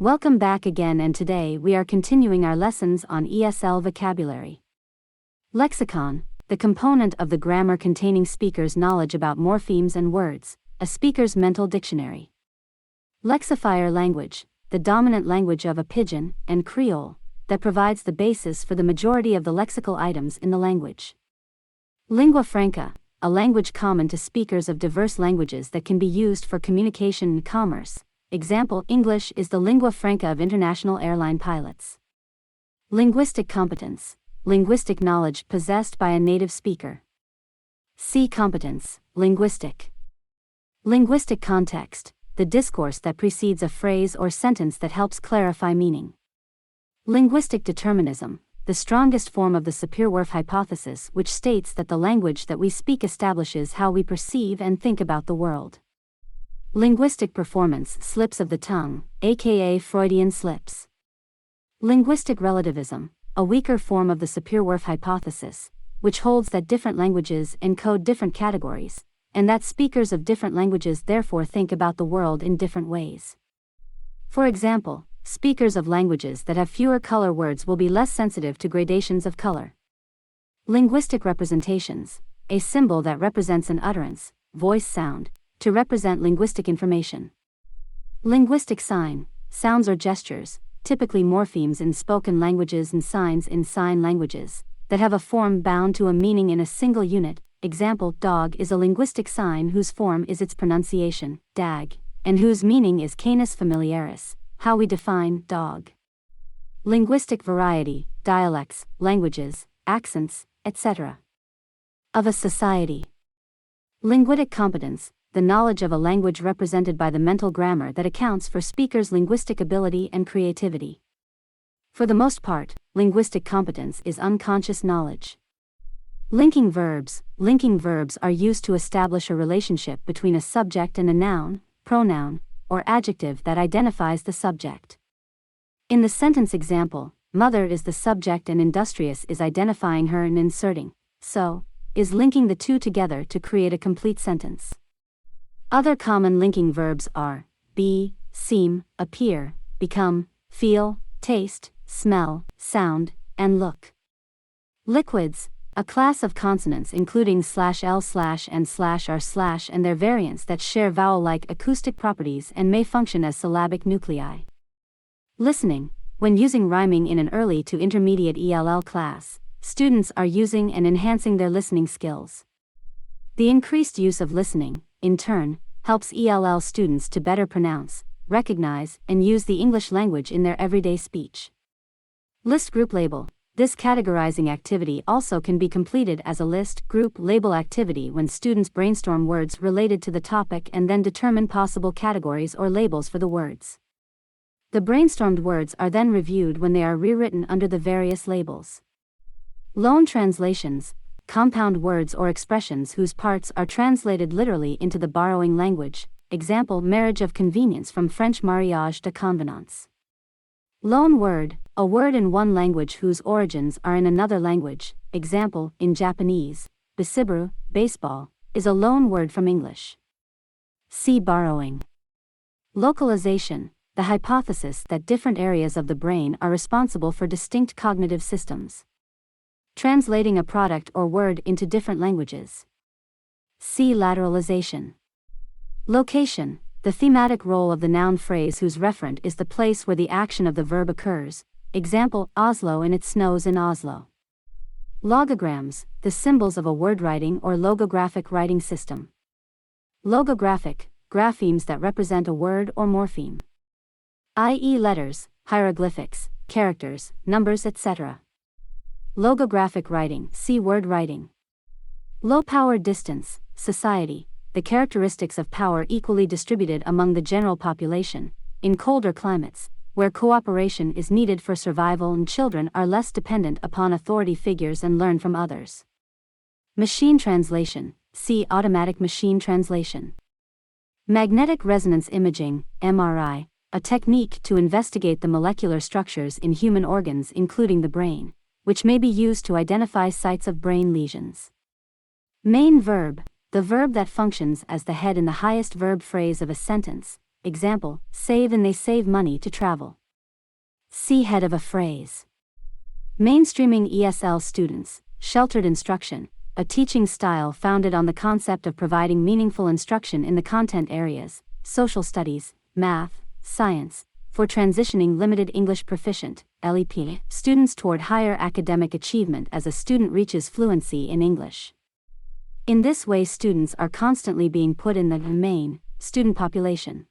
Welcome back again, and today we are continuing our lessons on ESL vocabulary. Lexicon, the component of the grammar containing speakers' knowledge about morphemes and words, a speaker's mental dictionary. Lexifier language, the dominant language of a pidgin and Creole, that provides the basis for the majority of the lexical items in the language. Lingua franca, a language common to speakers of diverse languages that can be used for communication and commerce. Example, English is the lingua franca of international airline pilots. Linguistic competence, linguistic knowledge possessed by a native speaker. C. Competence, linguistic. Linguistic context, the discourse that precedes a phrase or sentence that helps clarify meaning. Linguistic determinism, the strongest form of the Sapir-Whorf hypothesis, which states that the language that we speak establishes how we perceive and think about the world. Linguistic performance, slips of the tongue, aka Freudian slips. Linguistic relativism, a weaker form of the Sapir-Whorf hypothesis, which holds that different languages encode different categories, and that speakers of different languages therefore think about the world in different ways. For example, speakers of languages that have fewer color words will be less sensitive to gradations of color. Linguistic representations, a symbol that represents an utterance, voice sound, to represent linguistic information. Linguistic sign, sounds or gestures, typically morphemes in spoken languages and signs in sign languages, that have a form bound to a meaning in a single unit. Example, dog is a linguistic sign whose form is its pronunciation, dag, and whose meaning is canis familiaris, how we define dog. Linguistic variety, dialects, languages, accents, etc. Of a society. Linguistic competence, the knowledge of a language represented by the mental grammar that accounts for speakers' linguistic ability and creativity. For the most part, linguistic competence is unconscious knowledge. Linking verbs are used to establish a relationship between a subject and a noun, pronoun, or adjective that identifies the subject. In the sentence example, mother is the subject and industrious is identifying her and inserting, so, is linking the two together to create a complete sentence. Other common linking verbs are be, seem, appear, become, feel, taste, smell, sound, and look. Liquids, a class of consonants including /l/ and /r/ and their variants that share vowel-like acoustic properties and may function as syllabic nuclei. Listening, when using rhyming in an early to intermediate ELL class, students are using and enhancing their listening skills. The increased use of listening, in turn, helps ELL students to better pronounce, recognize, and use the English language in their everyday speech. List group label. This categorizing activity also can be completed as a list group label activity when students brainstorm words related to the topic and then determine possible categories or labels for the words. The brainstormed words are then reviewed when they are rewritten under the various labels. Loan translations, compound words or expressions whose parts are translated literally into the borrowing language. Example, marriage of convenience from French mariage de convenance. Loan word, a word in one language whose origins are in another language. Example, in Japanese, bisibaru, baseball, is a loan word from English. See borrowing. Localization, the hypothesis that different areas of the brain are responsible for distinct cognitive systems. Translating a product or word into different languages. See lateralization. Location, the thematic role of the noun phrase whose referent is the place where the action of the verb occurs. Example, Oslo and it snows in Oslo. Logograms, the symbols of a word writing or logographic writing system. Logographic, graphemes that represent a word or morpheme. I.e. letters, hieroglyphics, characters, numbers, etc. Logographic writing, see word writing. Low power distance, society, the characteristics of power equally distributed among the general population, in colder climates, where cooperation is needed for survival and children are less dependent upon authority figures and learn from others. Machine translation, see automatic machine translation. Magnetic resonance imaging, MRI, a technique to investigate the molecular structures in human organs including the brain, which may be used to identify sites of brain lesions. Main verb, the verb that functions as the head in the highest verb phrase of a sentence, example, save and they save money to travel. See head of a phrase. Mainstreaming ESL students, sheltered instruction, a teaching style founded on the concept of providing meaningful instruction in the content areas, social studies, math, science, for transitioning limited English proficient, LEP, students toward higher academic achievement as a student reaches fluency in English. In this way, students are constantly being put in the main student population.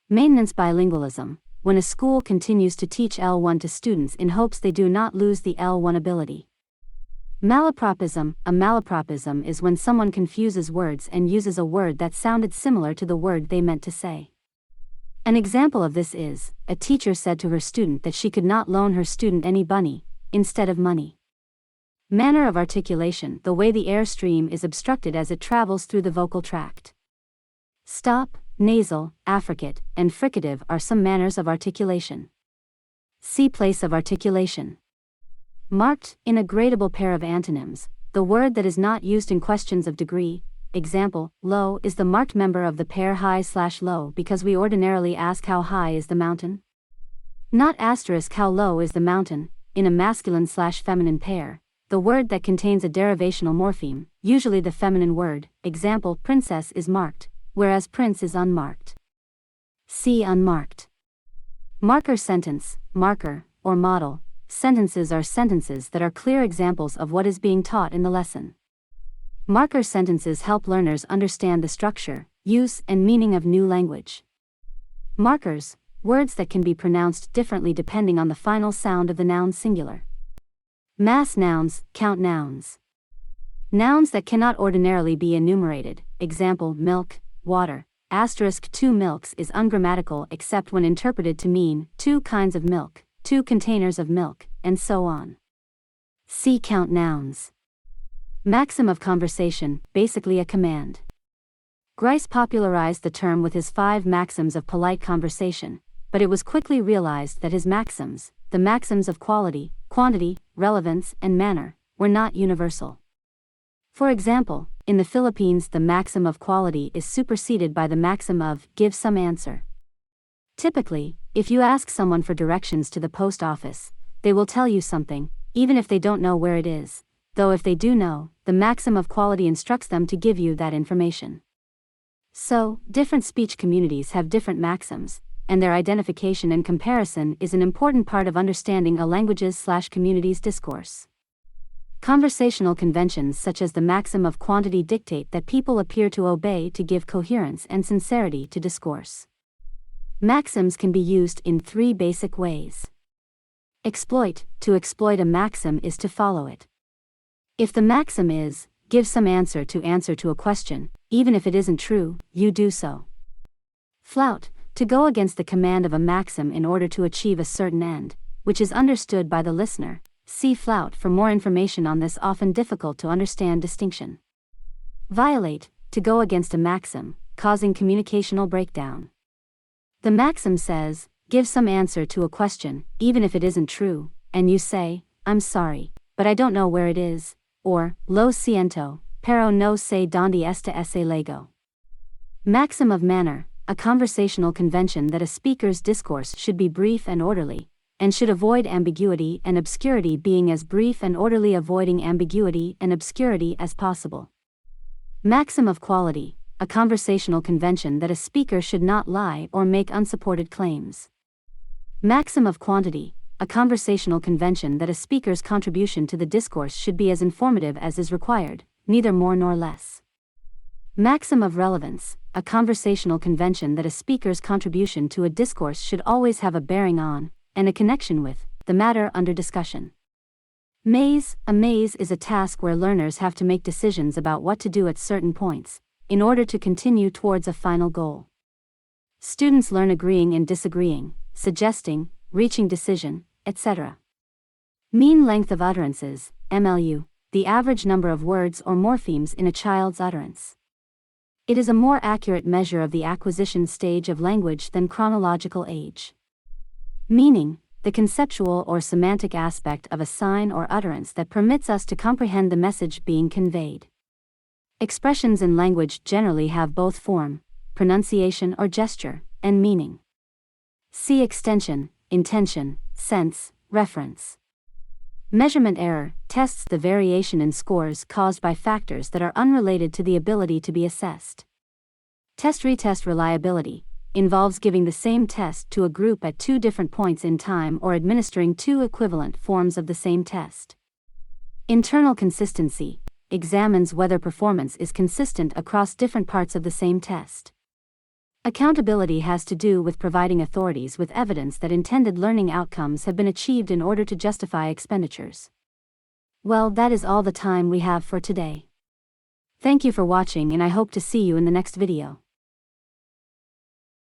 Maintenance bilingualism, when a school continues to teach L1 to students in hopes they do not lose the L1 ability. Malapropism. A malapropism is when someone confuses words and uses a word that sounded similar to the word they meant to say. An example of this is, a teacher said to her student that she could not loan her student any bunny, instead of money. Manner of articulation. The way the air stream is obstructed as it travels through the vocal tract. Stop, nasal, affricate, and fricative are some manners of articulation. See place of articulation. Marked, in a gradable pair of antonyms, the word that is not used in questions of degree. Example, low is the marked member of the pair high/low because we ordinarily ask how high is the mountain. Not asterisk how low is the mountain, in a masculine/feminine pair, the word that contains a derivational morpheme, usually the feminine word. Example, princess is marked, whereas prince is unmarked. See unmarked. Marker sentence, marker, or model. Sentences are sentences that are clear examples of what is being taught in the lesson. Marker sentences help learners understand the structure, use, and meaning of new language. Markers, words that can be pronounced differently depending on the final sound of the noun singular. Mass nouns, count nouns. Nouns that cannot ordinarily be enumerated, example, milk, water. Asterisk 2 milks is ungrammatical except when interpreted to mean 2 kinds of milk, 2 containers of milk, and so on. See count nouns. Maxim of conversation, basically a command. Grice popularized the term with his 5 maxims of polite conversation, but it was quickly realized that his maxims, the maxims of quality, quantity, relevance, and manner, were not universal. For example, in the Philippines the maxim of quality is superseded by the maxim of give some answer. Typically, if you ask someone for directions to the post office, they will tell you something, even if they don't know where it is, though if they do know, the maxim of quality instructs them to give you that information. So, different speech communities have different maxims, and their identification and comparison is an important part of understanding a language's/community's discourse. Conversational conventions such as the maxim of quantity dictate that people appear to obey to give coherence and sincerity to discourse. Maxims can be used in 3 basic ways. Exploit. To exploit a maxim is to follow it. If the maxim is, give some answer to a question, even if it isn't true, you do so. Flout. To go against the command of a maxim in order to achieve a certain end, which is understood by the listener. See flout for more information on this often difficult to understand distinction. Violate. To go against a maxim, causing communicational breakdown. The maxim says, give some answer to a question, even if it isn't true, and you say, I'm sorry, but I don't know where it is, or, lo siento, pero no sé dónde está ese lego. Maxim of manner, a conversational convention that a speaker's discourse should be brief and orderly, and should avoid ambiguity and obscurity, being as brief and orderly, avoiding ambiguity and obscurity as possible. Maxim of quality, a conversational convention that a speaker should not lie or make unsupported claims. Maxim of quantity, a conversational convention that a speaker's contribution to the discourse should be as informative as is required, neither more nor less. Maxim of relevance, a conversational convention that a speaker's contribution to a discourse should always have a bearing on, and a connection with, the matter under discussion. Maze. A maze is a task where learners have to make decisions about what to do at certain points, in order to continue towards a final goal. Students learn agreeing and disagreeing, suggesting, reaching decision, etc. Mean length of utterances, MLU, the average number of words or morphemes in a child's utterance. It is a more accurate measure of the acquisition stage of language than chronological age. Meaning, the conceptual or semantic aspect of a sign or utterance that permits us to comprehend the message being conveyed. Expressions in language generally have both form, pronunciation or gesture, and meaning. See extension, intention, sense, reference. Measurement error tests the variation in scores caused by factors that are unrelated to the ability to be assessed. Test-retest reliability involves giving the same test to a group at two different points in time or administering two equivalent forms of the same test. Internal consistency examines whether performance is consistent across different parts of the same test. Accountability has to do with providing authorities with evidence that intended learning outcomes have been achieved in order to justify expenditures. Well, that is all the time we have for today. Thank you for watching, and I hope to see you in the next video.